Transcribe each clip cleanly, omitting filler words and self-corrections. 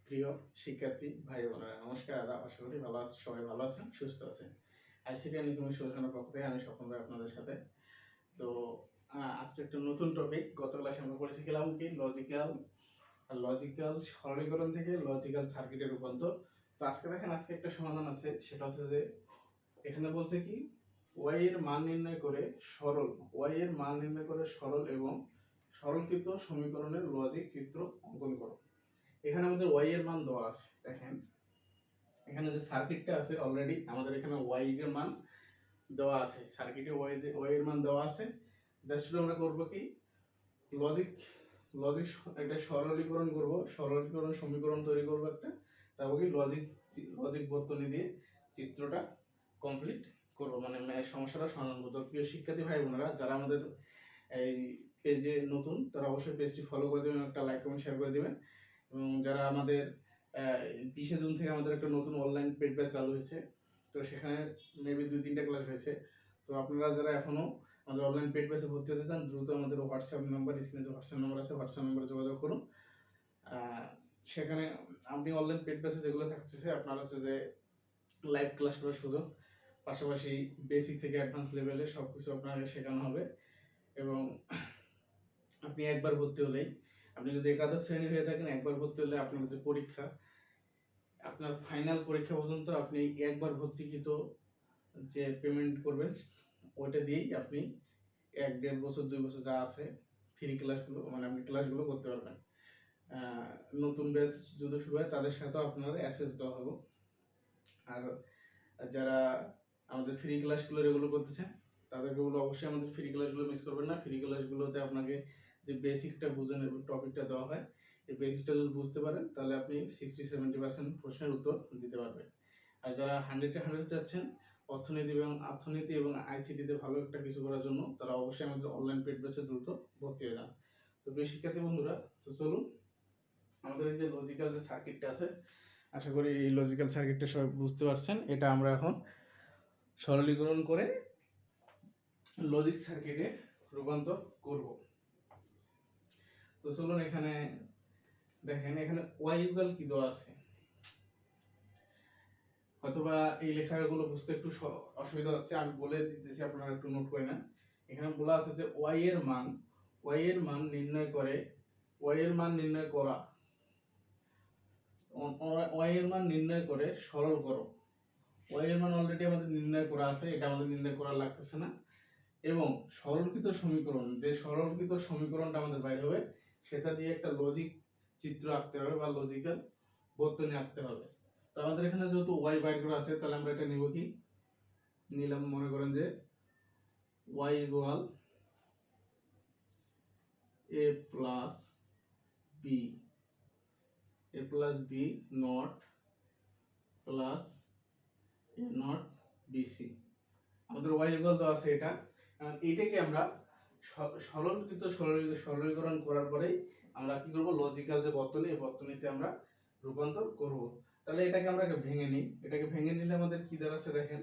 প্রিয় শিক্ষার্থী ভাই বোনেরা, নমস্কার, আদাব। আশা করি ভালো আছেন, সবাই ভালো আছেন, সুস্থ আছেন। আইসিটি নিগমের সূচনার পক্ষ থেকে আমি স্বপন ভাই আপনাদের সাথে। তো আজকে একটা নতুন টপিক। গত ক্লাসে আমরা পড়েছিলাম কি লজিক্যাল সরলীকরণ থেকে লজিক্যাল সার্কিটের রূপান্তর। তো আজকে দেখেন, আজকে একটা সমাধান আছে, সেটা হচ্ছে যে এখানে বলছে কি ওয়াই এর মান নির্ণয় করে সরল এবং সরলকৃত সমীকরণের লজিক চিত্র অঙ্কন করো। এখানে আমাদের ওয়াই এর মান দেওয়া আছে। দেখেন এখানে যে সার্কিটটা আছে, অলরেডি আমাদের এখানে ওয়াই এর মান দেওয়া আছে, সার্কিটে ওয়াই এর মান দেওয়া আছে। জাস্ট আমরা করব কি লজিক লজিক একটা সরলীকরণ সমীকরণ তৈরি করব একটা, তারপর কি লজিক বর্তনী দিয়ে চিত্রটা কমপ্লিট করব, মানে সমস্যাটা সমাধান করব। প্রিয় শিক্ষার্থী ভাই বোনেরা, যারা আমাদের এই পেজে নতুন তারা অবশ্যই পেজটি ফলো করে দেবেন, একটা লাইক কমেন্ট শেয়ার করে দেবেন। এবং যারা আমাদের 20 জুন থেকে আমাদের একটা নতুন অনলাইন পেড ব্যাচ চালু হয়েছে, তো সেখানে মেবি 2-3টা ক্লাস হয়েছে। তো আপনারা যারা এখনো আমাদের অনলাইন পেড ব্যাচে ভর্তি হতে চান, দ্রুত আমাদের হোয়াটসঅ্যাপ নাম্বার, স্ক্রিনে যে হোয়াটসঅ্যাপ নাম্বার আছে, হোয়াটসঅ্যাপ নাম্বারে যোগাযোগ করুন। সেখানে আপনি অনলাইন পেড ব্যাচে যেগুলো থাকতেছে, আপনার হচ্ছে যে লাইভ ক্লাস করার সুযোগ, পাশাপাশি বেসিক থেকে অ্যাডভান্স লেভেলে সব কিছু আপনাকে শেখানো হবে। এবং আপনি একবার ভর্তি হলেই, আপনি যদি একাদশ শ্রেণীর হয়ে থাকেন, একবার ভর্তি হলে আপনার যে পরীক্ষা, আপনার ফাইনাল পরীক্ষা পর্যন্ত আপনি একবার ভর্তিকৃত যে পেমেন্ট করবেন ওইটা দিয়েই আপনি 1-1.5 বছর 2 বছর যা আছে ফ্রি ক্লাসগুলো, মানে আপনি ক্লাসগুলো করতে পারবেন। নতুন ব্যাচ যদি শুরু হয় তাদের সাথেও আপনার অ্যাসেস দেওয়া হবে। আর যারা আমাদের ফ্রি ক্লাসগুলো রেগুলার করতেছে তাদেরকে বলো অবশ্যই আমাদের ফ্রি ক্লাসগুলো মিস করবেন না। ফ্রি ক্লাসগুলোতে আপনাকে যে বেসিকটা বুঝেন এবং টপিকটা দেওয়া হয়, এই বেসিকটা যদি বুঝতে পারেন তাহলে আপনি 60-70% প্রশ্নের উত্তর দিতে পারবেন। আর যারা 100-100 চাচ্ছেন অর্থনীতি এবং আইসিটিতে ভালো একটা কিছু করার জন্য, তারা অবশ্যই আমাদের অনলাইন পেড ব্যাচে দ্রুত ভর্তি হয়ে যান। তো প্রিয় শিক্ষার্থী বন্ধুরা, তো চলুন আমাদের এই যে লজিক্যাল যে সার্কিটটা আছে, আশা করি এই লজিক্যাল সার্কিটটা সবাই বুঝতে পারছেন। এটা আমরা এখন সরলীকরণ করে লজিক সার্কিটে রূপান্তর করব। তো চলুন এখানে দেখেন, এখানে ওয়াই ইকুয়াল কি দেওয়া আছে, অথবা এই লেখাগুলো বুঝতে একটু অসুবিধা হচ্ছে, আমি বলে দিতেছি, আপনারা একটু নোট করে নেন। এখানে বলা আছে যে ওয়াই এর মান নির্ণয় করা, ওয়াই এর মান নির্ণয় করে সরল করো। ওয়াই এর মান অলরেডি আমাদের নির্ণয় করা আছে, এটা আমাদের নির্ণয় করা লাগতেছে না। এবং সরলকৃত সমীকরণটা আমাদের বাইরে হবে, সেটা দিয়ে একটা লজিক চিত্র আঁকতে হবে বা লজিক্যাল বর্তনী আঁকতে হবে। তো আমাদের এখানে যেহেতু ওয়াই বাইর করা আছে, তাহলে আমরা এটা নিব কি, নিলাম মনে করেন যে Y equal A plus B not plus A not BC. আমাদের ওয়াই ইকুয়াল তো আছে এটা, এইটাকে আমরা সরলীকরণ করার পরেই আমরা কি করব, লজিক্যাল যে বর্তনী, এই বর্তনীতে আমরা রূপান্তর করব। তাহলে এটাকে আমরা ভেঙে নিই। এটাকে ভেঙে নিলে আমাদের কি দাঁড়াচ্ছে দেখেন,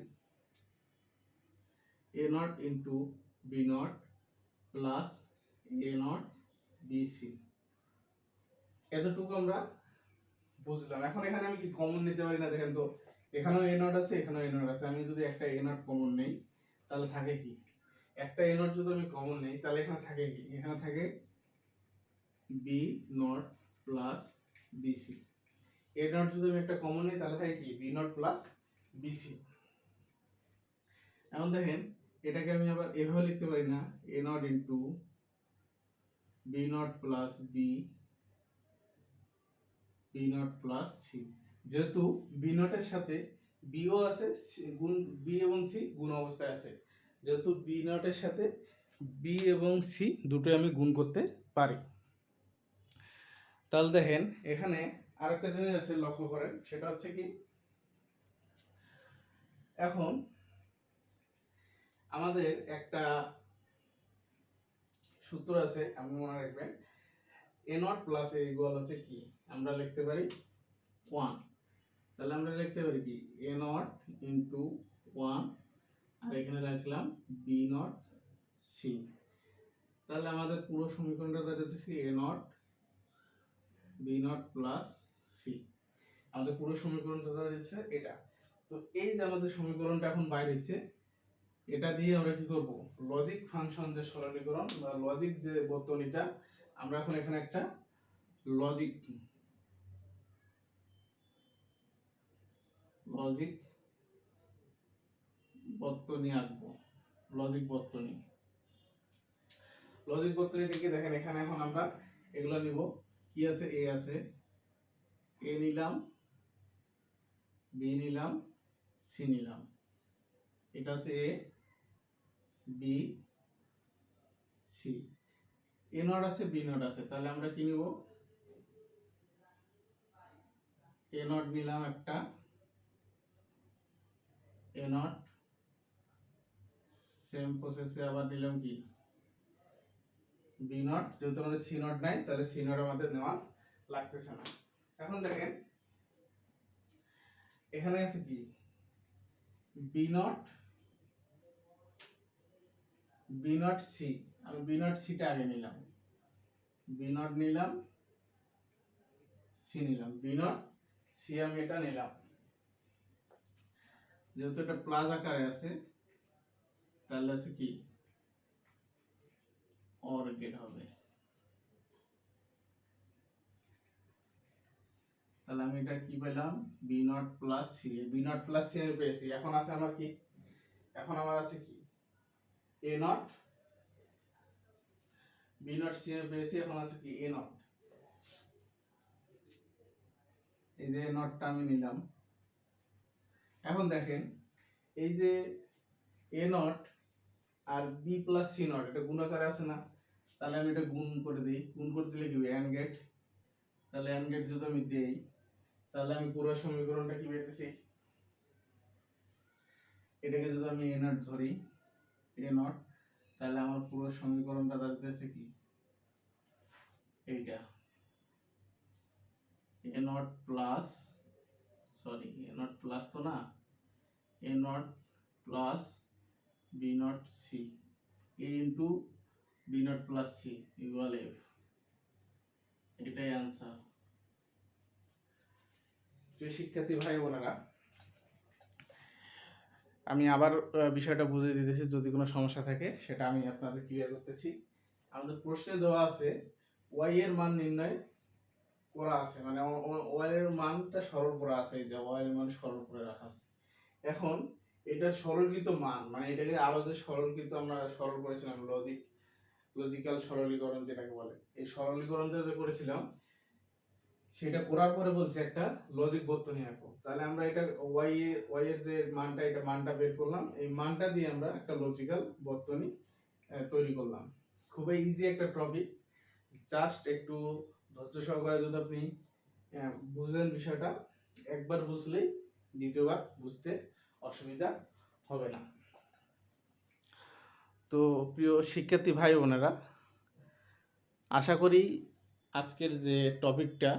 A not into B not plus A not B C. এতটুকু আমরা বুঝলাম। এখন এখানে আমি কি কমন নিতে পারি না? দেখেন তো, এখানেও এ নট আছে, এখানেও এ নট আছে। আমি যদি একটা এ নট কমন নেই তাহলে থাকে কি, একটা এ নট যদি আমি কমন নেই তাহলে এখানে থাকে কি, এখানে থাকে B not plus BC. A not যদি আমি একটা কমন নেই তাহলে থাকে কি, বি নট প্লাস বিসি। এখন দেখেন এটাকে আমি আবার এভাবে লিখতে পারি না, A not into B not plus B not plus C. যেহেতু বি নটের সাথে বিও আছে, গুণ বি এবং সি গুণ অবস্থায় আছে, যেহেতু বি নটের সাথে বি এবং সি দুটোই আমি গুণ করতে পারি। তাহলে দেখেন এখানে আরেকটা জিনিস আছে, লক্ষ্য করেন, সেটা হচ্ছে কি, এখন আমাদের একটা সূত্র আছে, আপনি মনে রাখবেন, এ নট প্লাস এ ইকুয়াল হচ্ছে কি, আমরা লিখতে পারি 1। তাহলে আমরা লিখতে পারি কি, এ নট ইন্টু 1, আর এখানে রাখলাম বি নট সি। তাহলে আমাদের পুরো সমীকরণটা দাঁড়াচ্ছে A not B not plus C. আমাদের পুরো সমীকরণটা দিচ্ছে এটা। তো এই যে আমাদের সমীকরণটা এখন বাইরে হয়েছে, এটা দিয়ে আমরা কি করব, লজিক ফাংশন যে সরলীকরণ বা লজিক যে বর্তনীটা, আমরা এখন এখানে একটা লজিক লজিক বর্তনী আঁকবো। লজিক বর্তনী কি দেখেন, এখানে এখন আমরা এগুলো নিব। কি আছে, এ আছে, এ নিলাম, বি নিলাম, সি নিলাম। এটা আছে এ, বি, সি। এ নট আছে, বি নট আছে, তাহলে আমরা কি নিব, এ নট নিলাম একটা, এ নট, সেম প্রসেসে আবার নিলাম কি বি নট। যেহেতু আমাদের সি নট নাই, তাহলে সি নট আমাদের নেওয়া লাগতেছে না। এখন দেখেন এখানে আছে কি B not, B not C. আমি বি নট সিটা আগে নিলাম, বি নট নিলাম, সি নিলাম, বি নট সি আমি এটা নিলাম। যেহেতু এটা প্লাস আকারে আছে, তাহলে আছে কি অর গেট হবে। তাহলে আমি এটা কি পেলাম, B not plus C. B not plus C আমি পেয়েছি। এখন আছে আমার কি, এখন আমার আছে কি এ নট, বি নট সি আমি পেয়েছি। এখন আছে কি এ নট। এই যে নটটা আমি নিলাম। এখন দেখেন এই যে এ নট আর বি প্লাস সি নট, এটা গুণ আকারে আছে না, তাহলে আমি এটা গুণ করে দিই। গুণ করে দিলে কি এন গেট। তাহলে এন গেট যদি আমি দেই, তাহলে আমি পুরো সমীকরণটা কি পেতেছি, এটাকে যদি আমি এ নট ধরি, এ নট, তাহলে আমার পুরো সমীকরণটা দাঁড়াতেছে কি এইটা, A not plus, sorry A not plus তো না, A not plus B not C, A into B not plus C equal F. এটাই আনসার। প্রিয় শিক্ষার্থী ভাই বোনেরা, আমি আবার বিষয়টা বুঝিয়ে দিতেছি, যদি কোনো সমস্যা থাকে সেটা আমি আপনাদের ক্লিয়ার করতেছি। আমাদের প্রশ্নে দেওয়া আছে y এর মান নির্ণয় করা আছে, মানে y এর মানটা সরল করা আছে, এই যে y এর মান সরল করে রাখা আছে। এখন এটা সরলীকৃত মান, মানে এটাকে আরো যে সরলীকৃত আমরা সরল করেছিলাম, লজিক্যাল সরলীকরণ যেটাকে বলে, এই সরলীকরণটা যে করেছিলাম সেটা করার পরে বলছে একটা লজিক বর্তনী আঁকো। তাহলে আমরা এটা y এর যে মানটা, এটা মানটা বের করলাম, এই মানটা দিয়ে আমরা একটা লজিক্যাল বর্তনী তৈরি করলাম। খুবই ইজি একটা টপিক, জাস্ট একটু ধৈর্য সহকারে যদি আপনি বুঝেন বিষয়টা, একবার বুঝলেই দ্বিতীয়বার বুঝতে অসুবিধা হবে না। তো প্রিয় শিক্ষার্থী ভাই বোনেরা, আশা করি আজকের যে টপিকটা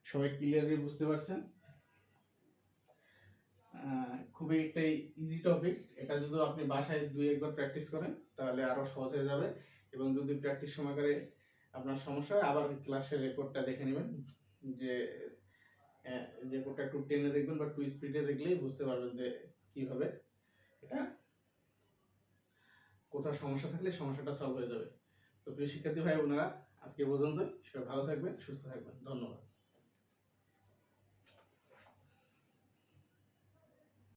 সবাই ক্লিয়ারলি বুঝতে পারছেন। খুবই একটা ইজি টপিক। এটা যদি আপনি বাসায় 2-1 বার প্র্যাকটিস করেন তাহলে আরো সহজ হয়ে যাবে। এবং যদি প্র্যাকটিস সময়কারে আপনার সমস্যা হয়, আবার ক্লাসের রেকর্ডটা দেখে নেবেন, যে রেকর্ডটা একটু টেনে দেখবেন বা 2 স্পিডে দেখলেই বুঝতে পারবেন যে কিভাবে এটা, কোথাও সমস্যা থাকলে সমস্যাটা সলভ হয়ে যাবে। তো প্রিয় শিক্ষার্থী ভাই বোনেরা, আজকে পর্যন্ত। সবাই ভালো থাকবেন, সুস্থ থাকবেন। ধন্যবাদ।